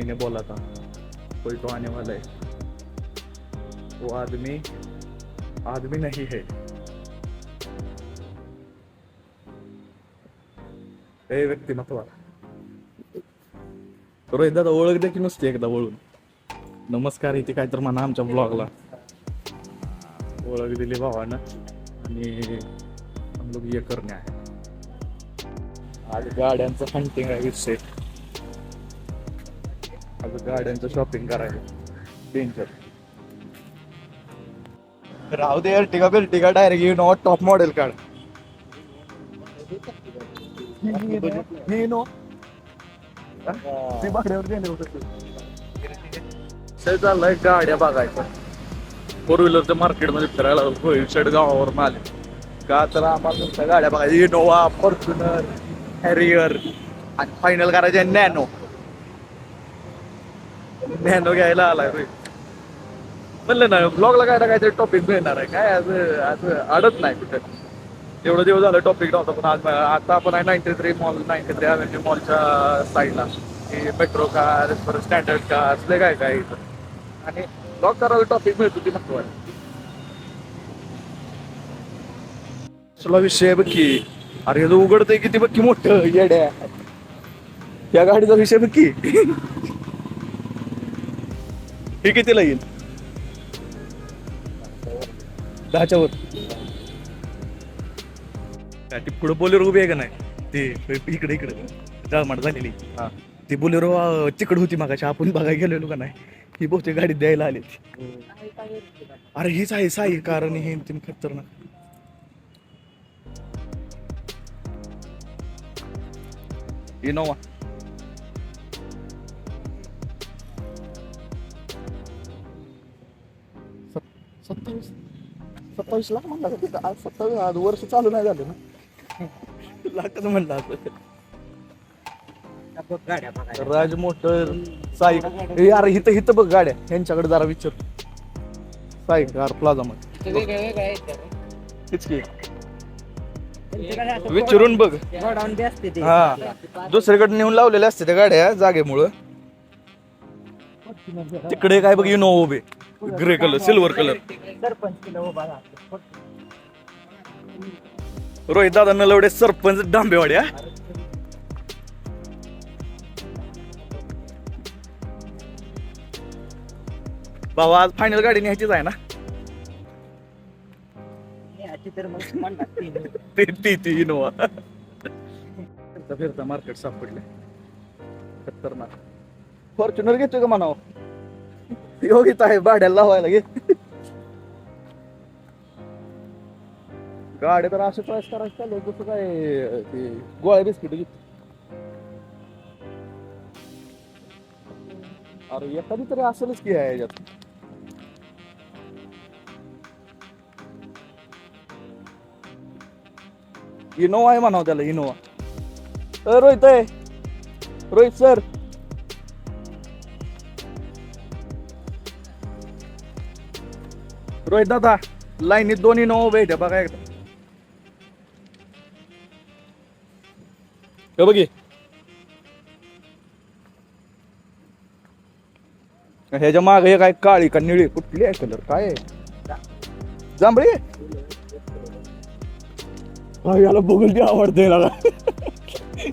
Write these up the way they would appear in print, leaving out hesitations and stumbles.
ने बोला था, कोई तो आने वाला है, वो आदमी आदमी नहीं है. हे व्यक्तिमत्व. रोहित दादा ओळख देखील नसते एकदा वळून. नमस्कार इथे काय तर म्हणा आमच्या ब्लॉगला. ओळख दिली भावानं आणि हम लोग ये करणे आहे. आज गाड्यांचं हंटिंग आहे विषय. आज गाड्यांचं शॉपिंग करायचं डेंजर. राहू दे अर्टिगा बिर्टिगा direct you know top model काढ. हे नो ती भाड्यावर गेले होते. चाललंय गाड्या बघायचं. फोर व्हीलरच्या मार्केटमध्ये फिरायला भविष्यात गावावरून आले का तर आम्हाला तुमच्या गाड्या बघायच्या. इनोवा, फॉर्च्युनर, हॅरियर आणि फायनल करायचे नॅनो. नॅनो घ्यायला आलाय रे. म्हणलं ना ब्लॉगला काय ना काहीतरी टॉपिक मिळणार आहे. काय आज अडत नाही कुठे. एवढं दिवस झालं टॉपिक नव्हतं पण आज आता आपण आहे 93 मॉल, 93 अव्हेन्यू मॉलच्या साईडला. मेट्रो कार, परत स्टँडर्ड कार असले काय काय इथं. आणि ब्लॉग करायला टॉपिक मिळतो ती महत्वाची. तुला विषय बघ की, अरे हे उघडतंय किती बघ की मोठं येड्या. या गाडीचा विषय बघ की. हे कितीला येईल? 10च्या वर. काय ती पुढे बोलेरो उभी आहे का नाही? ते इकडे जाळमाट झालेली. हा ती बोलेरो तिकड होती मागाशी. आपण बघायला गेलेलो का नाही? ही बहुतेक गाडी द्यायला आली. अरे हीच आहे साई कारण हे तीन खतरनाक. इनोवा. सत्तावीस 27 लाख म्हणला का? आज 27 वर्ष चालू नाही झालं ना. लाखच म्हणला असं. राज मोटर, साई. अरे हिथं बघ गाड्या. यांच्याकडे जरा विचार. साई कार प्लाझा मध्ये विचारून बघ. हा दुसरीकडे नेऊन लावलेल्या असते त्या गाड्या जागेमुळं. तिकडे काय बघ इनोवा उभे, grey colour, silver colour. Rohit दादा नलवडे सरपंच डांबेवाड्या. बाबा आज फायनल गाडी न्यायचीच आहे ना. ती इनोवा. फिरता मार्केट सापडले खतरनाक. फॉर्च्युनर घेतोय का म्हणावं? योगित आहे भाड्याला लावायला. घे गाडी तर असे प्रॉइस करायचं चालू जसं काय ते गोळ्या बिस्किट घेतो. अरे एखादी तरी असेलच की आहे याच्यात. इनोवा आहे म्हणावं त्याला. इनोवा. रोहित आहे. रोहित सर. रोहित दादा लाईनीत 2 इनोवा उभे आहेत बघा एकदा. बघी ह्याच्या मागे काय काळी का निळी कुठली आहे कलर? काय आहे? जांभळी. याला बघून ती आवडते ना.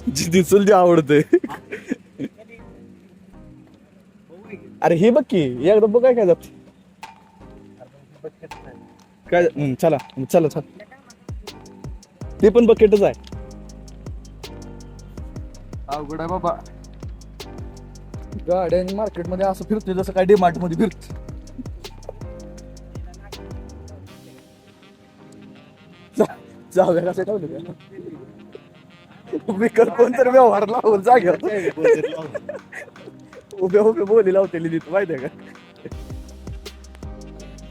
जी दिसून ती आवडते. अरे हे बघ की एकदा बघ काय जात काय. चला चला चल. ते पण बकेटच आहे. अवघड आहे बाबा. गाड्या मार्केट मध्ये असं फिरतोय जसं काय डीमार्ट मध्ये फिरत. जाऊया कसं ठेवलं विकत कोणतरी व्यवहार लावून जाग्यावर उभे बोली लावतेली तिथं माहितीये का.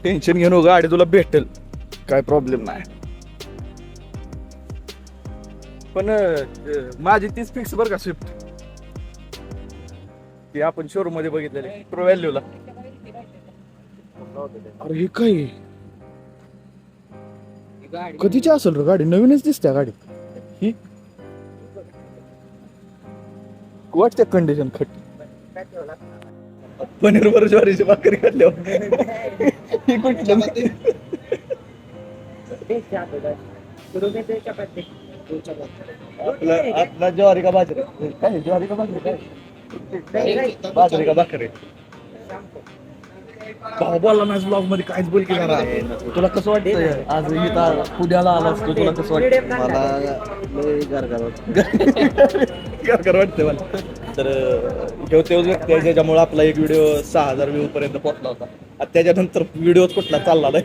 टेन्शन घेऊन गाडी तुला भेटेल, काय प्रॉब्लेम नाही. पण माझी तीच फिक्स बरं का स्विफ्ट. ती आपण शोरूम मध्ये बघितलेली ट्रू व्हॅल्यूला. अरे हे काय कधीची असेल रे गाडी? नवीनच दिसते गाडी ही. वाटते कंडिशन खट. पनीरवर ज्वारीची भाकरी खाल्ल्यावर ही कुठल्या आपला ज्वारी का बाजरी काय ज्वारी का बाजरी काय बाजरी का भाकरी भाऊ बोलला नाही ब्लॉग मध्ये काहीच बोल की जरा तुला कसं वाटतंय आज इथं पुण्याला आला असतो तुला कसं वाटतं घर वाटतंय मला तर तेव्हाच व्यक्ती आहे ज्याच्यामुळे आपला एक व्हिडिओ 6,000 व्ह्यू पर्यंत पोहोचला होता आता त्याच्यानंतर व्हिडिओ कुठला चालला नाही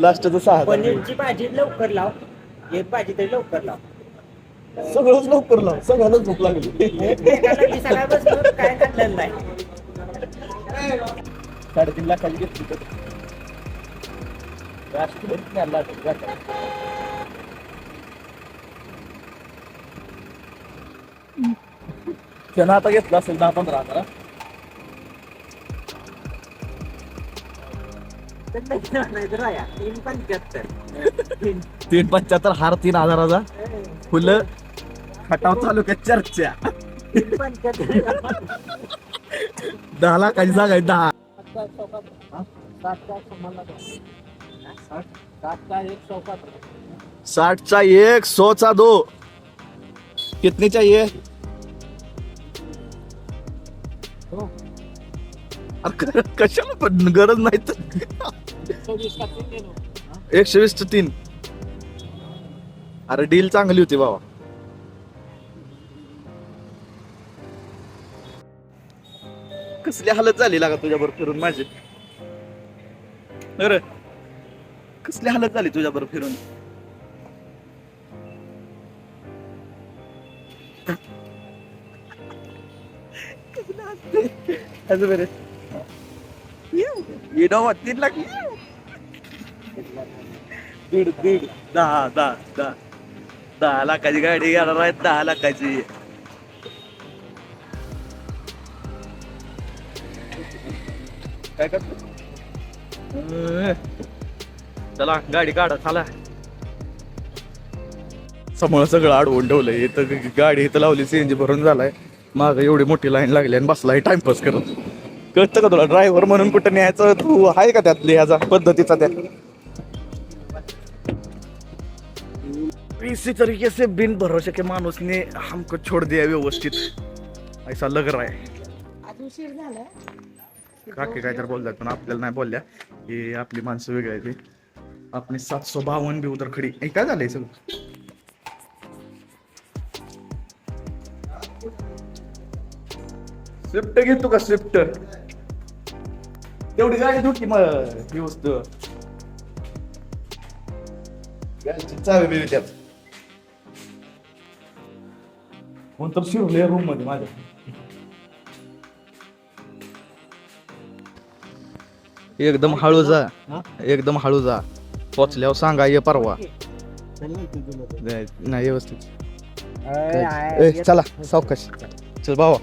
लास्टचं 6,000 पनीरची भाजी लवकर लाव एक भाजी तरी लवकर लाव सगळंच लवकर लाव सगळ्यांनाच झोप लागली दिसायला बसलो काय घातलेलं नाही 3.5 लाखाची घेतली तर त्यानं आता घेतलं असेल 10-15 हजार 375 हार 3,000 फुलं खटाव चालू का चर्चा 10 लाखाची जागा आहे 10 60 का 1 100 का 2 कितनी चाहिए कशाला पण गरज नाही तर 120 अरे डील चांगली होती बाबा कसली हालत झाली लागा तुझ्याबरोबर फिरून माझी अरे कसली हालत झाली तुझ्याबरोबर फिरून बरे you know what 3 लाख दीड 10 लाखाची गाडी घेणार आहे 10 लाखाची काय करतो चला गाडी काढा चला समोर सगळं अडवून ठेवलंय इथं गाडी इथं लावली सीएनजी भरून झालाय माग एवढी मोठी लाईन लागली आणि बसलाय टाइमपास करत कळतं का तुला ड्रायव्हर म्हणून कुठं न्यायचं तू आहे का त्यात लिहायचा पद्धतीचा त्या इसी तरीके से बिन भरोसे के माणूस ने हमको छोड़ दिया व्यवस्थित ऐसा लग रहा है काकी काय तर बोलतात पण आपल्याला नाही बोलल्या की आपली माणसं वेगळी आहे ती आपली 752 भी उधर खडी काय झालंय सगळं स्विफ्ट घेतो का स्विफ्ट तेवढी गाडी धुकी मग ही वस्तू गाडीची चावी बिवी त्यात कोणतर शिरले रूम मध्ये माझ्या एकदम हळू जा पोचल्यावर सांगा ये परवा नाही व्यवस्थित चला सावकाश चल भावा